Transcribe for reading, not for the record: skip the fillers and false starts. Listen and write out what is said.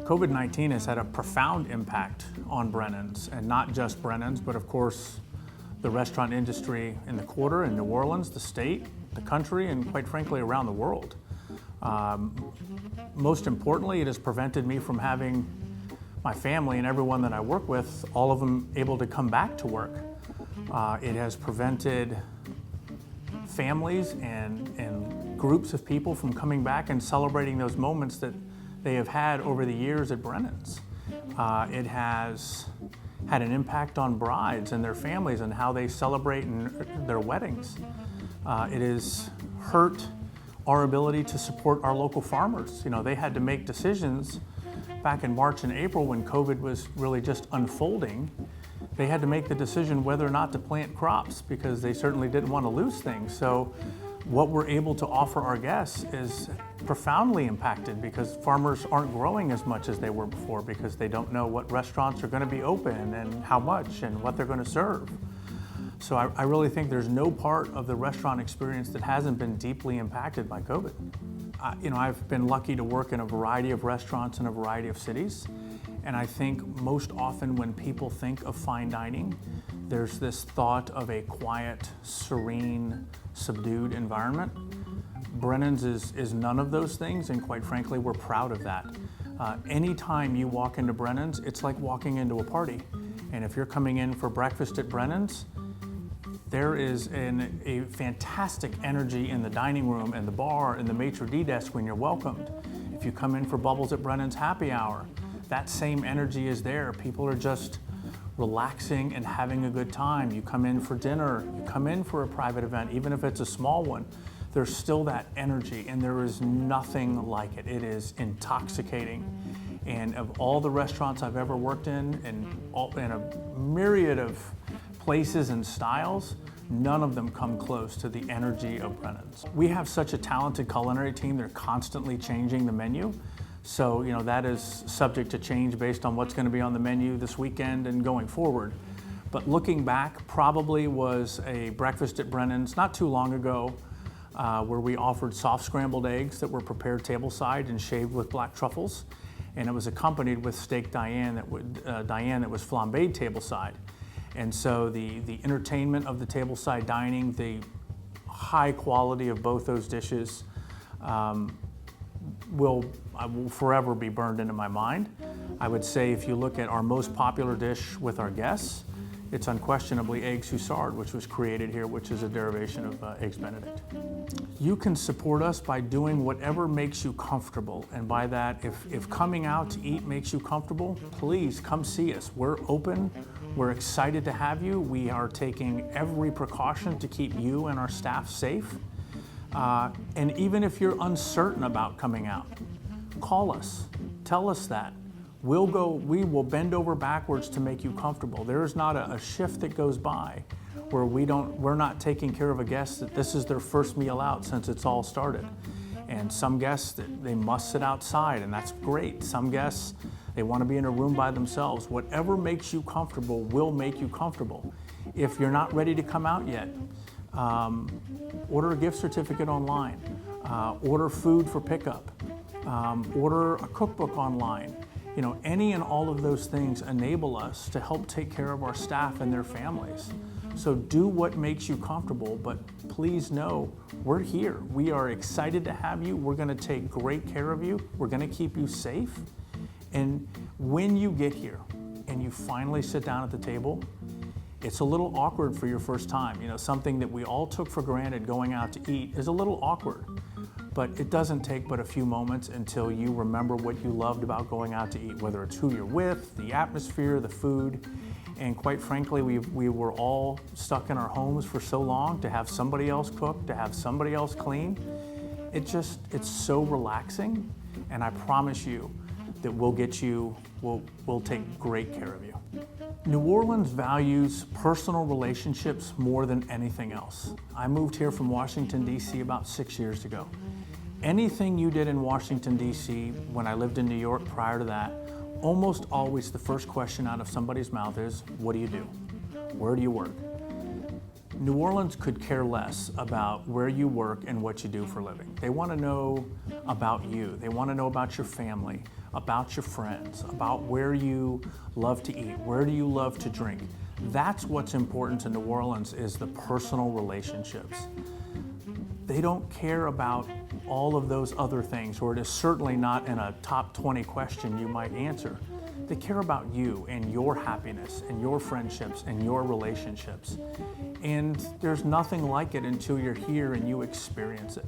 COVID-19 has had a profound impact on Brennan's, and not just Brennan's, but of course the restaurant industry in the quarter, in New Orleans, the state, the country, and quite frankly around the world. Most importantly, it has prevented me from having my family and everyone that I work with, all of them able to come back to work. It has prevented families and groups of people from coming back and celebrating those moments that they have had over the years at Brennan's. It has had an impact on brides and their families and how they celebrate their weddings. It has hurt our ability to support our local farmers. You know, they had to make decisions back in March and April when COVID was really just unfolding. They had to make the decision whether or not to plant crops because they certainly didn't want to lose things. So what we're able to offer our guests is profoundly impacted because farmers aren't growing as much as they were before because they don't know what restaurants are going to be open and how much and what they're going to serve. So I really think there's no part of the restaurant experience that hasn't been deeply impacted by COVID. I've been lucky to work in a variety of restaurants in a variety of cities. And I think most often when people think of fine dining, there's this thought of a quiet, serene, subdued environment. Brennan's is none of those things, and quite frankly, we're proud of that. Anytime you walk into Brennan's, it's like walking into a party. And if you're coming in for breakfast at Brennan's, there is a fantastic energy in the dining room and the bar and the maitre d' desk when you're welcomed. If you come in for Bubbles at Brennan's happy hour, that same energy is there. People are just relaxing and having a good time. You come in for dinner, you come in for a private event, even if it's a small one, there's still that energy, and there is nothing like it. It is intoxicating. And of all the restaurants I've ever worked in a myriad of places and styles, none of them come close to the energy of Brennan's. We have such a talented culinary team, they're constantly changing the menu. So, that is subject to change based on what's going to be on the menu this weekend and going forward. But looking back, probably was a breakfast at Brennan's not too long ago where we offered soft scrambled eggs that were prepared tableside and shaved with black truffles. And it was accompanied with steak Diane that was flambéed tableside. And so the entertainment of the tableside dining, the high quality of both those dishes will forever be burned into my mind. I would say if you look at our most popular dish with our guests, it's unquestionably eggs Hussard, which was created here, which is a derivation of Eggs Benedict. You can support us by doing whatever makes you comfortable. And by that, if coming out to eat makes you comfortable, please come see us. We're open. We're excited to have you. We are taking every precaution to keep you and our staff safe. And even if you're uncertain about coming out, call us, tell us that. We will bend over backwards to make you comfortable. There is not a shift that goes by where we're not taking care of a guest that this is their first meal out since it's all started. And some guests, they must sit outside, and that's great. Some guests, they want to be in a room by themselves. Whatever makes you comfortable will make you comfortable. If you're not ready to come out yet, order a gift certificate online, order food for pickup, order a cookbook online. Any and all of those things enable us to help take care of our staff and their families. So do what makes you comfortable, but please know we're here. We are excited to have you. We're going to take great care of you. We're going to keep you safe. And when you get here and you finally sit down at the table, it's a little awkward for your first time. Something that we all took for granted going out to eat is a little awkward. But it doesn't take but a few moments until you remember what you loved about going out to eat, whether it's who you're with, the atmosphere, the food. And quite frankly, we were all stuck in our homes for so long. To have somebody else cook, to have somebody else clean, it's so relaxing. And I promise you that we'll take great care of you. New Orleans values personal relationships more than anything else. I moved here from Washington, D.C. about 6 years ago. Anything you did in Washington, D.C. when I lived in New York prior to that, almost always the first question out of somebody's mouth is, what do you do? Where do you work? New Orleans could care less about where you work and what you do for a living. They want to know about you. They want to know about your family, about your friends, about where you love to eat, where do you love to drink. That's what's important to New Orleans, is the personal relationships. They don't care about all of those other things, or it is certainly not in a top 20 question you might answer. They care about you and your happiness and your friendships and your relationships. And there's nothing like it until you're here and you experience it.